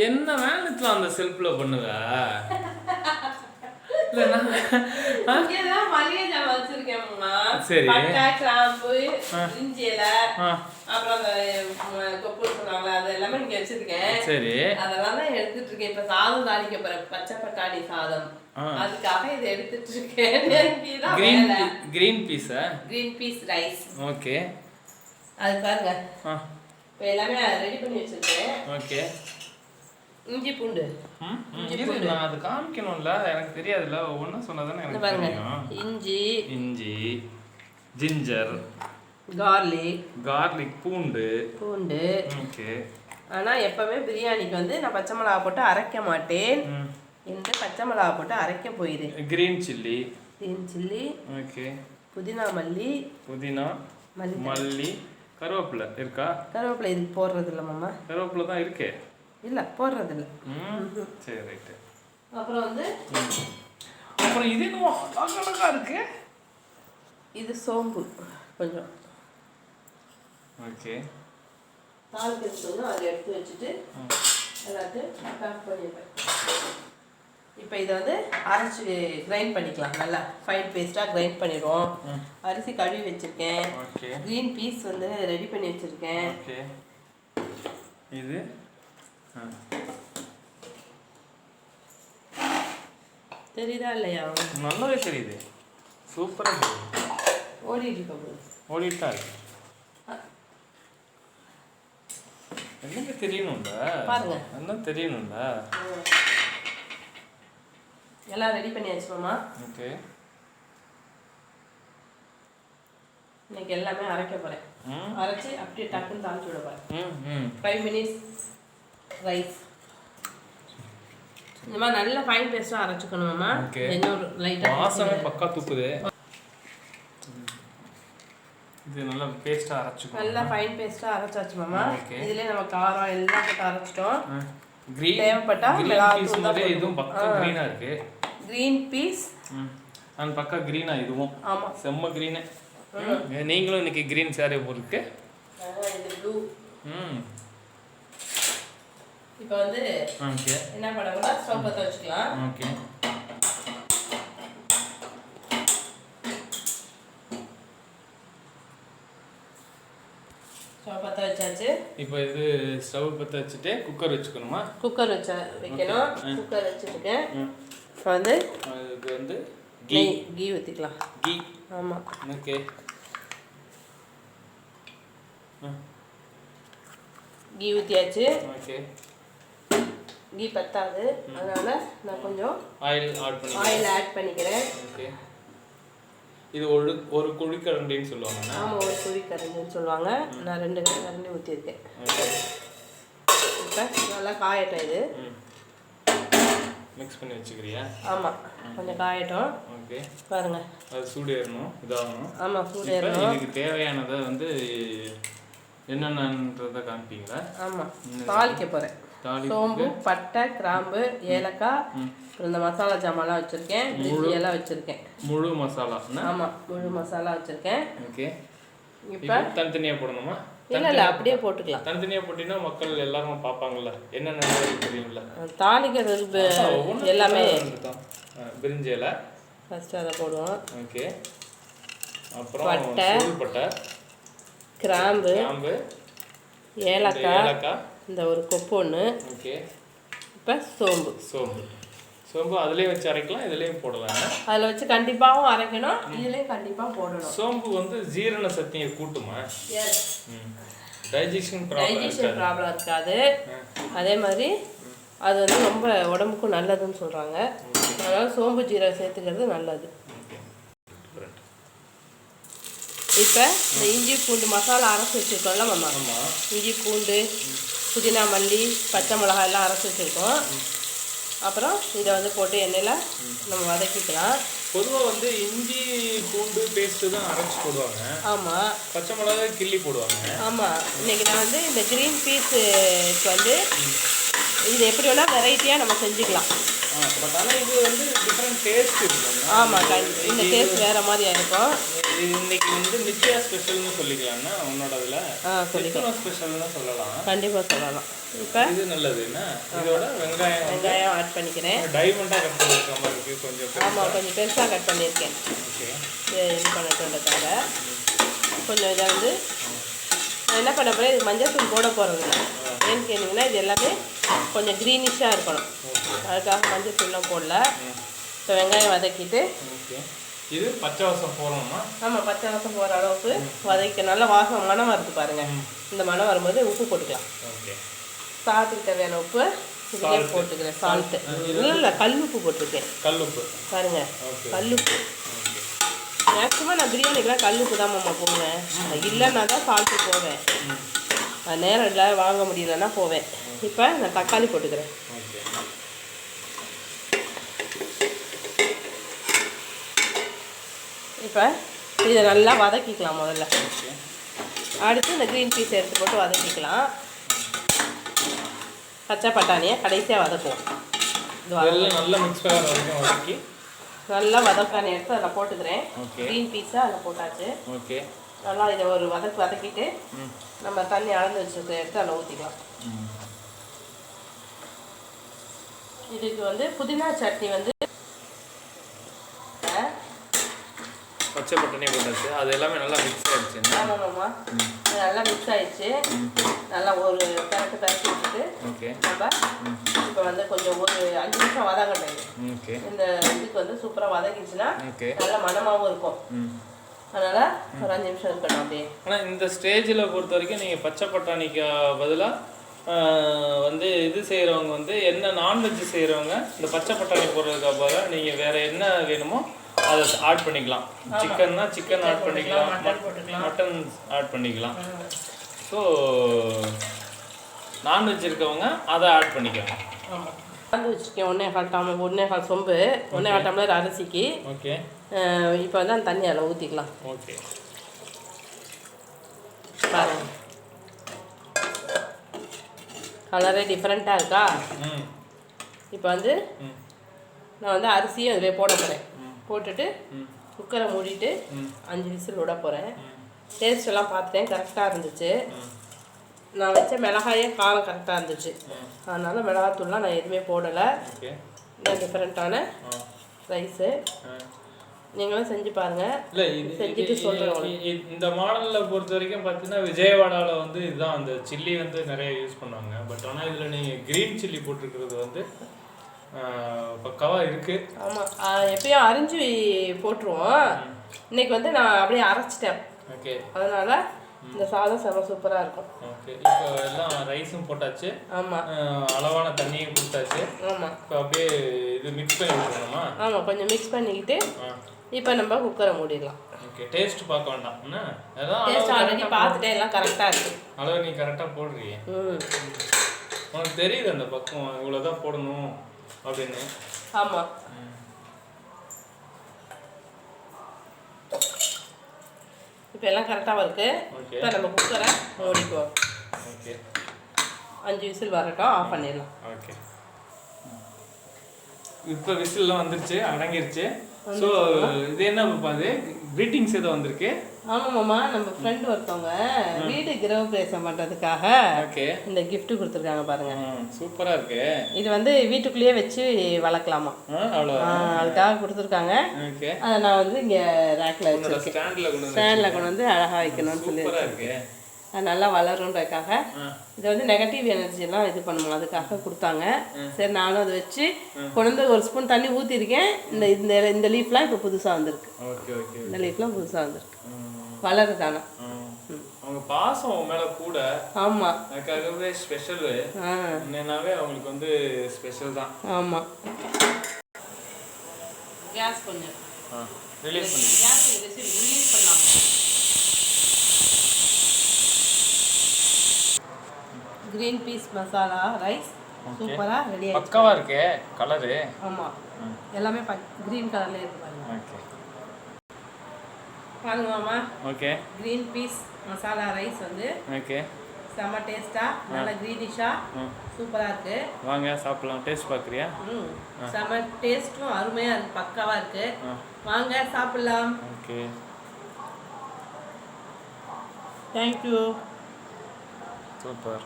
என்ன வேலைத்துல அந்த செல்ஃப்ல பண்ணுவ? மளிகை ஜாமான் வச்சிருக்கேன்மா. சரி. பட்டை, கிராம்பு, இஞ்சி இலை, அப்புறம் அந்த கொப்பு சொன்னாங்களா அது எல்லாமே இங்க வச்சிருக்கேன். சரி. அதெல்லாம் தான் எடுத்துட்டு இருக்கேன். இப்ப சாதம் தாளிக்க போறேன், பச்சை பட்டாணி சாதம். அதுக்காக இதை எடுத்துட்டு இருக்கேன். கிரீன் பீஸா? Green peas rice. ஓகே. அது பாருங்க. இப்போ எல்லாமே ரெடி பண்ணி வச்சிருக்கேன். ஓகே. இஞ்சி பூண்டு. நான் அது காமிக்கணும்ல, எனக்கு தெரியாதுல்ல, ஒவ்வொன்றா சொன்னதானே எனக்கு தெரியும். இஞ்சி, ஜிஞ்சர், கார்லிக், பூண்டு. ஓகே. ஆனால் எப்பவுமே பிரியாணிக்கு வந்து நான் பச்சை மிளகா போட்டு அரைக்க மாட்டேன். இந்த பச்சை மிளகா போட்டு அரைக்க போயிடுறேன். Green chilli. ஓகே. புதினா மல்லி, கருவேப்பிலை இருக்கா? கருவேப்பிலை இதுக்கு போடுறது இல்லை மாமா. கருவேப்பிலை தான் இருக்கே. இல்லை போடுறது இல்லை. சரி ரைட்டு. அப்புறம் இது என்னமோ அழகா இருக்கு. இது சோம்பு கொஞ்சம். ஓகே. தாளிக்கிறதுக்கு அதை எடுத்து வச்சுட்டு எல்லாத்தையும் பேக் பண்ணிடுவேன். இப்போ இதை வந்து அரைச்சி கிரைண்ட் பண்ணிக்கலாம். நல்லா ஃபைன் பேஸ்ட்டாக கிரைண்ட் பண்ணிடுவோம். அரிசி கழுவி வச்சுருக்கேன். க்ரீன் பீஸ் வந்து ரெடி பண்ணி வச்சுருக்கேன். இது தெரியுதா இல்லையா? நல்லாவே தெரியுது. சூப்பராக ஓடிட்டா இருக்கு. என்னங்க தெரியணும்ல, பாருங்க. என்ன தெரியணும்ல. எல்லாம் ரெடி பண்ணியாச்சு மாமா. ஓகே. இன்னைக்கு எல்லாமே அரைக்க போறேன். அரைச்சி அப்படியே டக்குன்னு தாளிச்சு விட போறேன். 5 minutes ரைஸ். இந்த மாதிரி நல்ல ஃபைன் பேஸ்டா அரைச்சுக்கணும் மாமா. இன்னொரு லைட்டா வாசனை பக்கா தூக்குது. இது நல்லா பேஸ்டா அரைச்சுக்கணும். நல்லா ஃபைன் பேஸ்டா அரைச்சாச்சு மாமா. இதுலயே நம்ம காரம் எல்லாம் போட்டு அரைச்சிட்டோம். கிரீன் தேவைப்பட்டா மிளகாத்தூள் தான். இதுவும் பக்கா கிரீனா இருக்கு. கிரீன் பீஸ் அண்ட் பக்கா கிரீனா இதுவும். ஆமா செம்ம கிரீன். நீங்களும் இன்னைக்கு கிரீன் சாரி போட்டுருக்கு. இது ப்ளூ. இப்போ வந்து என்ன பண்ணணும்னா ஸ்டவ் பற்ற வச்சுக்கலாம். ஓகே. ஸ்டவ் பற்ற வச்சாச்சு. இப்போ இது ஸ்டவ் பற்ற வச்சுட்டு குக்கர் வச்சுக்கணுமா? குக்கர் வைக்கணும். குக்கர் வச்சுருக்கேன். இப்போ வந்து அதுக்கு வந்து கீ ஊற்றிக்கலாம். கீ. ஆமாம். ஓகே. கீ ஊற்றியாச்சு. ஓகே. கீ பத்தாது, அதனால நான் கொஞ்சம் ஆயில் ஆட் பண்ணிக்கிறேன். ஓகே. இது ஒரு குழிக்கரண்டின்னு சொல்லுவாங்க. ஆமாம், ஒரு குழிக்கரண்டின்னு சொல்லுவாங்க. நான் 2 கரண்டி ஊற்றிருக்கேன். இப்போ நல்லா காயட்டும். இது மிக்ஸ் பண்ணி வச்சுக்கிறியா? ஆமாம், கொஞ்சம் காயட்டும். ஓகே. பாருங்க, அது சூடு ஏறணும், இதாகணும். ஆமாம், சூடு ஏறணும். இதுக்கு தேவையானதை வந்து என்னென்னன்றதை காமிப்பீங்களா? ஆமாம், தாளிக்க போகிறேன். சோம்பு, பட்டை, கிராம்பு, ஏலக்காய், அப்புறம் இந்த மசாலா ஜாமான்லாம் வச்சுருக்கேன். பிரிஞ்சி எல்லாம் வச்சுருக்கேன். முழு மசாலா? ஆமாம், முழு மசாலா வச்சுருக்கேன். ஓகே. இப்போ தனித்தனியாக போடணுமா? இல்லை, அப்படியே போட்டுக்கலாம். தனித்தனியாக போட்டிங்கன்னா மக்கள் எல்லாரும் பார்ப்பாங்கல்ல, என்னென்ன தெரியுங்களா? தாளிக்கிறது எல்லாமே. பிரிஞ்சி இலை ஃபஸ்ட்டு அதை போடுவோம். ஓகே. அப்புறம் பட்டை, கிராம்பு, ஏலக்காய், இந்த ஒரு கொப்பு ஒன்று. ஓகே. இப்போ சோம்பு அதுலேயும் வச்சு அரைக்கலாம், இதுலேயும் போடலாம். அதில் வச்சு கண்டிப்பாகவும் அரைக்கணும், இதுலேயும் கண்டிப்பாக போடணும். சோம்பு வந்து ஜீரண சக்தியை கூட்டுமா? டைஜஷன் ப்ராப்ளம் இருக்காது. அதே மாதிரி அது வந்து ரொம்ப உடம்புக்கும் நல்லதுன்னு சொல்கிறாங்க. அதனால் சோம்பு ஜீரகம் சேர்த்துக்கிறது நல்லது. இப்போ இந்த இஞ்சி பூண்டு மசாலா அரைச்சி வச்சுருக்கோம்ல மாமா. இஞ்சி பூண்டு, புதினா மல்லி, பச்சை மிளகாய் எல்லாம் அரைச்சி வச்சுருக்கோம். அப்புறம் இதை வந்து போட்டு எண்ணெயில் நம்ம வதக்கிக்கலாம். பொதுவாக வந்து இஞ்சி பூண்டு பேஸ்ட்டு தான் அரைச்சி போடுவாங்க. ஆமாம். பச்சை மிளகாய் கிள்ளி போடுவாங்க. ஆமாம். இன்றைக்கி நான் வந்து இந்த க்ரீன் பீஸுக்கு வந்து இது எப்படி வேணால் வெரைட்டியாக நம்ம செஞ்சுக்கலாம். பட் ஆனால் இது வந்து டிஃப்ரெண்ட் டேஸ்ட் இருக்கும். ஆமாம், இந்த டேஸ்ட் வேறு மாதிரியா இருக்கும். இது இன்னைக்கு வந்து நித்யா ஸ்பெஷல்னு சொல்லிக்கலாம்னா உன்னோட இதில் சொல்லிக்கலாம். ஸ்பெஷல்னு சொல்லலாம். கண்டிப்பாக சொல்லலாம். இப்போ இது நல்லது என்ன, இதோட வெங்காயம் ஆட் பண்ணிக்கிறேன். டைமண்டாக கட் பண்ணியிருக்க மாதிரி இருக்குது கொஞ்சம். ஆமாம், கொஞ்சம் பெருசாக கட் பண்ணியிருக்கேன். ஓகே, இது பண்ணிட்டுன்றதுக்காக கொஞ்சம் இதை வந்து நான் என்ன பண்ண போகிறேன், இது மஞ்சள் தூள் போட போகிறது இல்லை. ஏன்னு கேட்டிங்கன்னா இது எல்லாமே கொஞ்சம் க்ரீனிஷாக இருக்கணும், அதுக்காக மஞ்சள் தூள்லாம் போடல. இப்போ வெங்காயம் வதக்கிட்டு இது பச்சை வாசம் போடணுமா? ஆமாம், பச்சை வாசம் போகிற அளவுக்கு வதக்க நல்லா வாசம் மனம் வருது பாருங்கள். இந்த மனம் வரும்போது உப்பு போட்டுக்கலாம். சாதத்துக்கு தேவையான உப்பு இதுலேயே போட்டுக்கிறேன். சால்ட்டு இல்லை, கல் உப்பு போட்டிருக்கேன். கல் உப்பு பாருங்கள், கல் உப்பு. மேக்ஸிமம் நான் பிரியாணிக்கெலாம் கல் உப்பு தான் மாமா போவேன். இல்லைன்னா தான் சால்ட்டு போவேன். நேரம் இல்லை, வாங்க முடியலன்னா போவேன். இப்போ நான் தக்காளி போட்டுக்கிறேன். இப்போ இதை நல்லா வதக்கிக்கலாம் முதல்ல. அடுத்து இந்த க்ரீன் பீஸ் எடுத்து போட்டு வதக்கிக்கலாம். பச்சை பட்டாணியை கடைசியாக வதக்குவோம். நல்லா வதக்கானி எடுத்து அதில் போட்டுக்கிறேன். க்ரீன் பீஸை அதில் போட்டாச்சு. நல்லா இதை ஒரு வதக்கிட்டு நம்ம தண்ணி அளந்து வச்சுருக்க எடுத்து அதில் ஊற்றிக்கலாம். இதுக்கு வந்து புதினா சட்னி வந்து பச்சை பட்டாணி போட்டாச்சு, அது எல்லாமே நல்லா மிக்ஸ் ஆகிடுச்சு. ஆமாம்மா, நல்லா மிக்ஸ் ஆகிடுச்சு. நல்லா ஒரு பரட்டு பரட்டி வச்சுட்டு நம்ம இப்போ வந்து கொஞ்சம் ஒரு 5 நிமிஷம் வதங்கட்டும். இந்த இதுக்கு வந்து சூப்பராக வதக்கிச்சுன்னா நல்லா மணமாகவும் இருக்கும். அதனால் ஒரு 5 நிமிஷம் இருக்கணும் அப்படியே. ஆனால் இந்த ஸ்டேஜில் பொறுத்த வரைக்கும் நீங்கள் பச்சை பட்டாணிக்கு பதிலாக வந்து இது செய்கிறவங்க வந்து என்ன நான்வெஜ் செய்கிறவங்க இந்த பச்சை பட்டாணி போடுறதுக்கு பதிலாக நீங்கள் வேறு என்ன வேணுமோ அதை ஆட் பண்ணிக்கலாம். சிக்கன்னா சிக்கன் ஆட் பண்ணிக்கலாம், மட்டன் ஆட் பண்ணிக்கலாம். ஸோ நான்வெஜ் இருக்கவங்க அதை ஆட் பண்ணிக்கலாம். கலந்து வச்சுருக்கேன் 1.5 சொம்பு 1.5 டம்ளர் அரிசிக்கு. ஓகே, இப்போ வந்து அந்த தண்ணி அதில் ஊற்றிக்கலாம். ஓகே, பாருங்க கலரே டிஃப்ரெண்ட்டாக இருக்கா. இப்போ வந்து நான் வந்து அரிசியும் அதில் போட போகிறேன். போட்டுட்டு குக்கரை மூடிட்டு 5 விசில் விட போகிறேன். டேஸ்ட் எல்லாம் பார்த்துட்டேன், கரெக்டாக இருந்துச்சு. நான் வச்ச மிளகாயே காரம் கரெக்டாக இருந்துச்சு. அதனால் மிளகாத்தூள்லாம் நான் எதுவுமே போடலை. இதான் டிஃப்ரெண்ட்டான ரைஸு. நீங்களும் செஞ்சு பாருங்கள். இல்லை, செஞ்சுட்டு சொல்கிறேன். இந்த மாடலில் பொறுத்த வரைக்கும் பார்த்தீங்கன்னா விஜயவாடாவில் வந்து இதுதான் அந்த சில்லி வந்து நிறைய யூஸ் பண்ணுவாங்க. பட் ஆனால் இதில் நீங்கள் க்ரீன் சில்லி போட்டிருக்கிறது வந்து பக்காவாக இருக்குது. ஆமாம், எப்பயும் அரிஞ்சு போட்டுருவோம். இன்னைக்கு வந்து நான் அப்படியே அரைச்சிட்டேன். ஓகே, அதனால் இந்த சாதம் செம சூப்பராக இருக்கும். ஓகே, இப்போ எல்லாம் ரைஸும் போட்டாச்சு. ஆமாம், அளவான தண்ணியும் கொடுத்தாச்சு. ஆமாம், இப்போ அப்படியே இது மிக்ஸ் பண்ணி விட்டுருணுமா? ஆமாம், கொஞ்சம் மிக்ஸ் பண்ணிக்கிட்டு இப்போ நம்ம குக்கரை மூடிடலாம். ஓகே, டேஸ்ட் பார்க்க வேண்டாம். டேஸ்ட் ஆல்ரெடி பார்த்துட்டே எல்லாம் கரெக்டாக இருக்குது. அளவு நீ கரெக்டாக போடுறீங்க. உனக்கு தெரியுது அந்த பக்கம் இவ்வளோதான் போடணும் அப்படின்னு. ஆமாம், இப்போ எல்லாம் கரெக்டாக இருக்குது. இப்போ நம்ம குக்கரை மூடிக்குவோம். ஓகே, 5 விசில் வரட்டும், ஆஃப் பண்ணிடலாம். ஓகே, இப்போ விசில்லாம் வந்துருச்சு, அடங்கிருச்சு. ஸோ இது என்ன அது கிரீட்டிங்ஸ் ஏதோ வந்திருக்கு. ஆமாம்மா, நம்ம ஃப்ரெண்டு ஒருத்தவங்க வீடு கிரகப்பிரவேசம் பண்ணுறதுக்காக இந்த கிஃப்ட் கொடுத்துருக்காங்க பாருங்க. சூப்பராக இருக்கு. இது வந்து வீட்டுக்குள்ளேயே வச்சு வளர்க்கலாமா, அதுக்காக கொடுத்துருக்காங்க. அதை நான் வந்து இங்கே ரேக்கில் வச்சுருக்கேன். ஸ்டாண்டில் கொண்டு வந்து அழகாக வைக்கணும்னு சொல்லி அது நல்லா வளருன்றதுக்காக. இது வந்து நெகட்டிவ் எனர்ஜிலாம் இது பண்ணுவோம், அதுக்காக கொடுத்தாங்க. சரி, நானும் அதை வச்சு கொண்டு வந்து ஒரு ஸ்பூன் தண்ணி ஊற்றிருக்கேன். இந்த லீஃப்லாம் இப்போ புதுசாக வந்திருக்கு. இந்த லீஃப்லாம் புதுசாக வந்திருக்கு, வளருதானா. அவங்க பாசம் மேலே கூட. ஆமாம், அதுக்காகவே ஸ்பெஷல். என்னன்னாவே அவங்களுக்கு வந்து ஸ்பெஷல் தான். ஆமாம். கேஸ் கொஞ்சம் ரிலீஸ் பண்ணி கேஸ் ரிலீஸ் பண்ணலாம். கிரீன் பீஸ் மசாலா ரைஸ் சூப்பரா ரெடி ஆயிடுச்சு. பக்காவா இருக்கு கலர். ஆமா, எல்லாமே கிரீன் கலர்ல இருக்கு பாருங்க. ஓகே, பாருங்க மாமா. Okay, green peas masala rice வந்து ஓகே செம்ம டேஸ்ட்டாக நல்ல க்ரீனிஷாக சூப்பராக இருக்குது. வாங்க சாப்பிடலாம். டேஸ்ட் பார்க்குறியா? செம்ம டேஸ்ட்டும் அருமையாக இருக்குது, பக்காவாக இருக்குது. வாங்க சாப்பிடலாம். Okay, thank you. சூப்பர்.